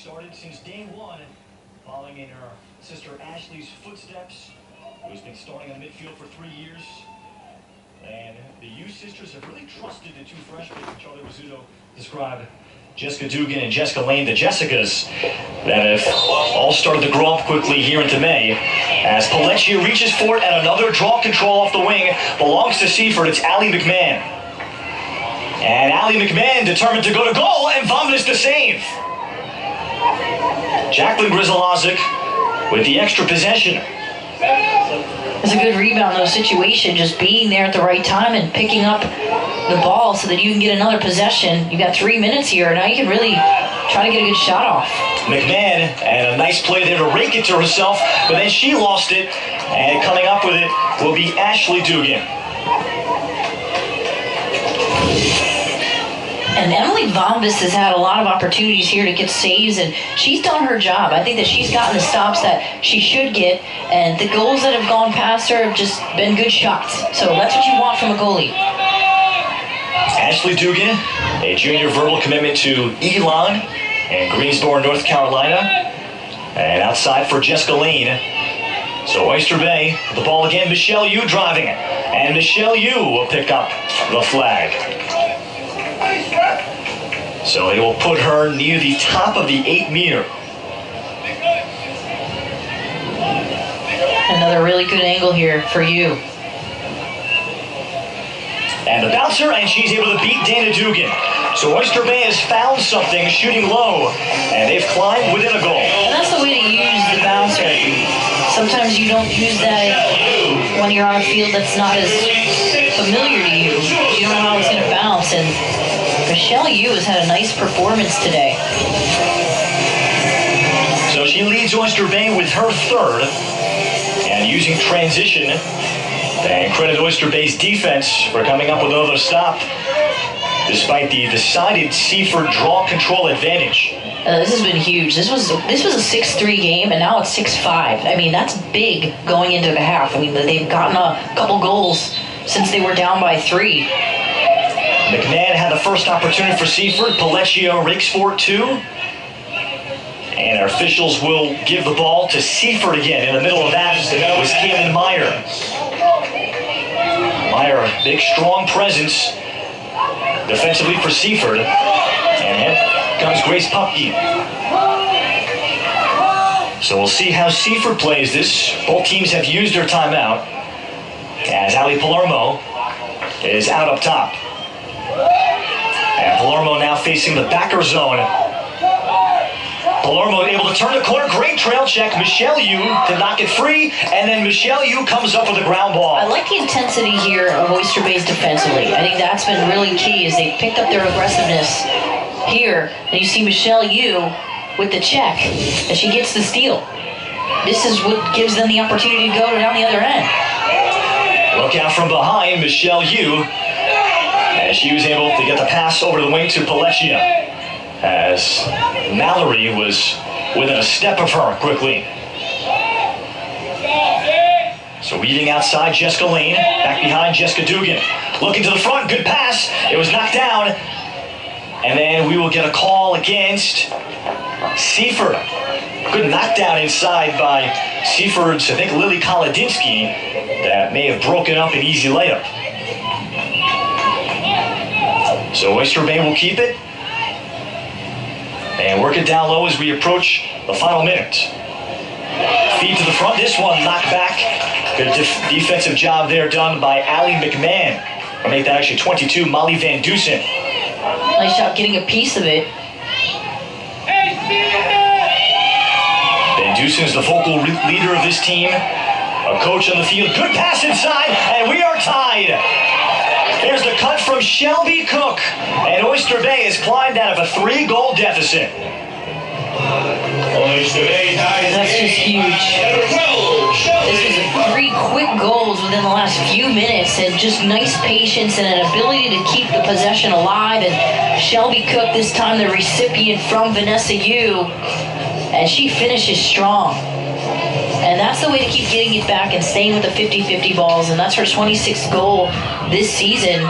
started since day one, following in her sister Ashley's footsteps, who's been starting in the midfield for 3 years. And the Hughes sisters have really trusted the two freshmen, Charlie Rizzuto described Jessica Dugan and Jessica Lane, the Jessicas, that have all started to grow up quickly here into May. As Pelletier reaches for it and another draw control off the wing belongs to Seaford. It's Allie McMahon. And Allie McMahon determined to go to goal, and Vomitus to save. Jacqueline Griselazic with the extra possession. It's a good rebound, though, situation, just being there at the right time and picking up the ball so that you can get another possession. You got 3 minutes here, now you can really try to get a good shot off. McMahon, and a nice play there to rake it to herself, but then she lost it, and coming up with it will be Ashley Dugan. And Emily Vombis has had a lot of opportunities here to get saves, and she's done her job. I think that she's gotten the stops that she should get, and the goals that have gone past her have just been good shots. So that's what you want from a goalie. Ashley Dugan, a junior verbal commitment to Elon in Greensboro, North Carolina. And outside for Jessica Lane. So Oyster Bay, the ball again, Michelle Yu driving it. And Michelle Yu will pick up the flag. So they will put her near the top of the 8-meter. Another really good angle here for you. And the bouncer, and she's able to beat Dana Dugan. So Oyster Bay has found something, shooting low, and they've climbed within a goal. And that's the way to use the bouncer. Sometimes you don't use that when you're on a field that's not as familiar to you. You don't know how it's going to bounce, and Michelle Yu has had a nice performance today. So she leads Oyster Bay with her third, and using transition. And credit Oyster Bay's defense for coming up with another stop, despite the decided Seaford draw control advantage. This has been huge. This was a 6-3 game, and now it's 6-5. I mean, that's big going into the half. I mean, they've gotten a couple goals since they were down by 3. McMahon had the first opportunity for Seaford. Pelletier rakes for it too. And our officials will give the ball to Seaford again. In the middle of that was Kaylin Meyer. Meyer, big, strong presence defensively for Seaford. And here comes Grace Pupke. So we'll see how Seaford plays this. Both teams have used their timeout, as Ali Palermo is out up top. And Palermo now facing the backer zone. Palermo able to turn the corner, great trail check. Michelle Yu to knock it free, and then Michelle Yu comes up with a ground ball. I like the intensity here of Oyster Bay's defensively. I think that's been really key, is they picked up their aggressiveness here, and you see Michelle Yu with the check, and she gets the steal. This is what gives them the opportunity to go down the other end. Look out from behind, Michelle Yu, as she was able to get the pass over the wing to Pelletier, as Mallory was within a step of her quickly. So weaving outside, Jessica Lane, back behind Jessica Dugan. Looking to the front, good pass, it was knocked down. And then we will get a call against Seaford. Good knockdown inside by Seaford's, I think, Lily Kolodinsky, that may have broken up an easy layup. So Oyster Bay will keep it and work it down low as we approach the final minute. Feed to the front, this one knocked back. Good defensive job there done by Allie McMahon. I'll make that actually 22, Molly Van Dusen. Nice job getting a piece of it. Van Dusen is the vocal leader of this team. A coach on the field, good pass inside, and we are tied. There's the cut from Shelby Cook, and Oyster Bay has climbed out of a 3-goal deficit. That's just huge. This was 3 quick goals within the last few minutes, and just nice patience and an ability to keep the possession alive. And Shelby Cook, this time the recipient from Vanessa Yu, and she finishes strong. And that's the way to keep getting it back and staying with the 50-50 balls, and that's her 26th goal this season.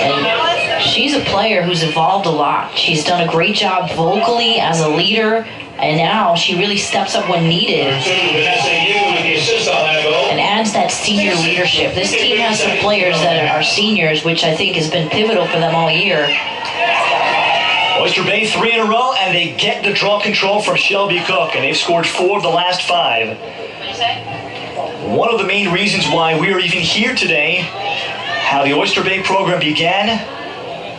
And She's a player who's evolved a lot. She's done a great job vocally as a leader, and now she really steps up when needed and adds that senior leadership. This team has some players that are seniors, which I think has been pivotal for them all year. Oyster Bay 3 in a row, and they get the draw control from Shelby Cook, and they've scored 4 of the last 5. One of the main reasons why we are even here today, how the Oyster Bay program began,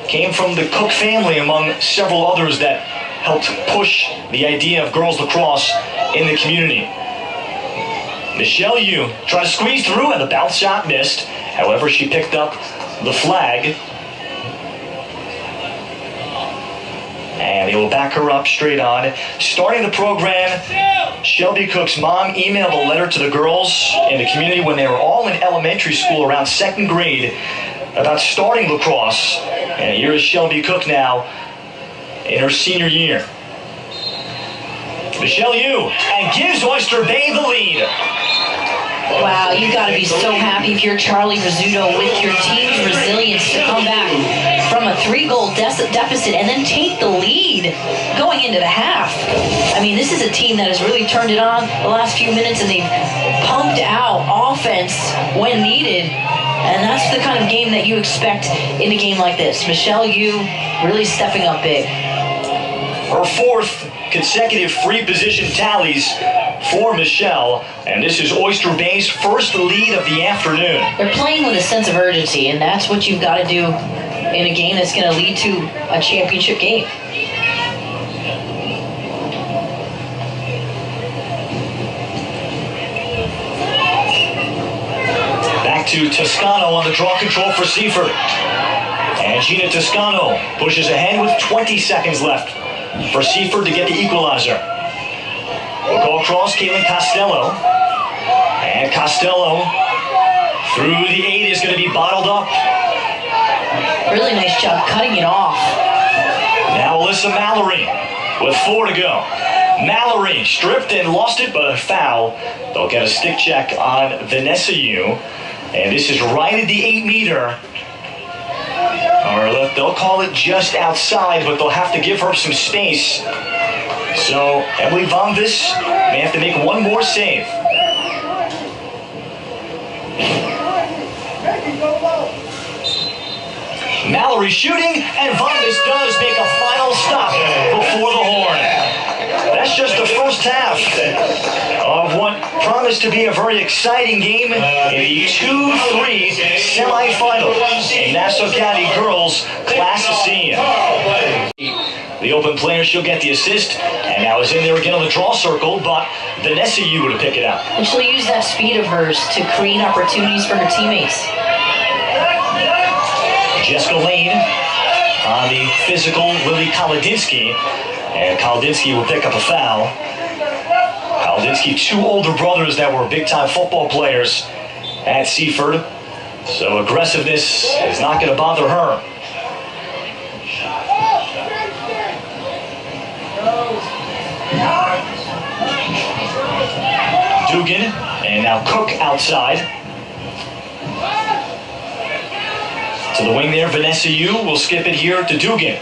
came from the Cook family, among several others that helped push the idea of girls lacrosse in the community. Michelle Yu tried to squeeze through, and the bounce shot missed. However, she picked up the flag. And they will back her up straight on. Starting the program, Shelby Cook's mom emailed a letter to the girls in the community when they were all in elementary school around 2nd grade about starting lacrosse. And here is Shelby Cook now in her senior year. Michelle Yu, and gives Oyster Bay the lead. Wow, you got to be so happy if you're Charlie Rizzuto with your team's resilience to come back from a 3-goal deficit and then take the lead going into the half. I mean, this is a team that has really turned it on the last few minutes, and they've pumped out offense when needed. And that's the kind of game that you expect in a game like this. Michelle Yu really stepping up big. Her 4th consecutive free position tallies for Michelle, and this is Oyster Bay's first lead of the afternoon. They're playing with a sense of urgency, and that's what you've got to do in a game that's going to lead to a championship game. Back to Toscano on the draw control for Seaford. And Gina Toscano pushes ahead with 20 seconds left for Seaford to get the equalizer. We'll go across Caitlin Costello. And Costello through the 8 is going to be bottled up. Really nice job cutting it off. Now Alyssa Mallory with 4 to go. Mallory stripped and lost it, but a foul. They'll get a stick check on Vanessa Yu. And this is right at the 8-meter. Or they'll call it just outside, but they'll have to give her some space. So Emily Vonvis may have to make one more save. Mallory shooting, and Vonvis does make a final stop before the horn. That's just the first half of what promised to be a very exciting game in the 2-3 semifinal in Nassau County Girls Class C. The open player, she'll get the assist, and now is in there again on the draw circle, but Vanessa Yu to pick it out. And she'll use that speed of hers to create opportunities for her teammates. Jessica Lane on the physical Lily Kolodinsky, and Kolodinsky will pick up a foul. Kolodinsky, 2 older brothers that were big-time football players at Seaford, so aggressiveness is not going to bother her. Dugan, and now Cook outside. To the wing there, Vanessa Yu will skip it here to Dugan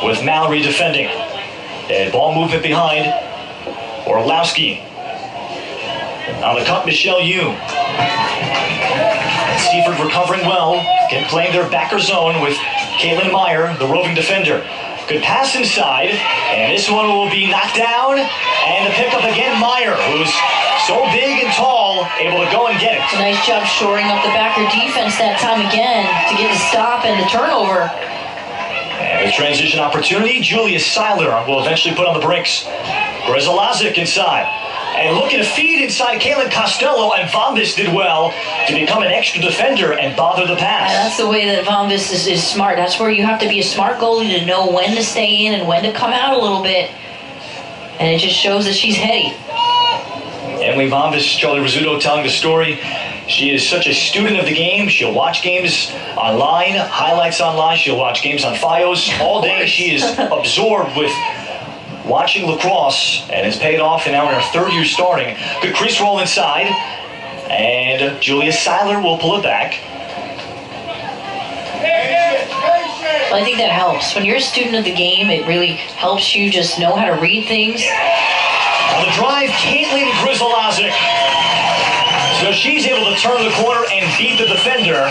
with Mallory defending. And ball movement behind Orlowski. On the cut, Michelle Yu. Seaford recovering well, playing their backer zone with Caitlin Meyer, the roving defender. Good pass inside, and this one will be knocked down. And the pickup again, Meyer, who's so big and tall, able to go and get it. Nice job shoring up the backer defense that time again to get the stop and the turnover. And a transition opportunity, Julia Seiler will eventually put on the brakes. Grezalazic inside. And looking to feed inside Caitlin Costello, and Vonvis did well to become an extra defender and bother the pass. Yeah, that's the way that Vonvis is smart. That's where you have to be a smart goalie to know when to stay in and when to come out a little bit. And it just shows that she's heady. Emily Vonvis, Charlie Rizzuto telling the story. She is such a student of the game. She'll watch games online, highlights online. She'll watch games on Fios all day. She is absorbed with watching lacrosse, and it's paid off, and now in her 3rd year starting. Good crease roll inside, and Julia Seiler will pull it back. But I think that helps. When you're a student of the game, it really helps you just know how to read things. On the drive, Caitlin Grizzolazic. So she's able to turn the corner and beat the defender.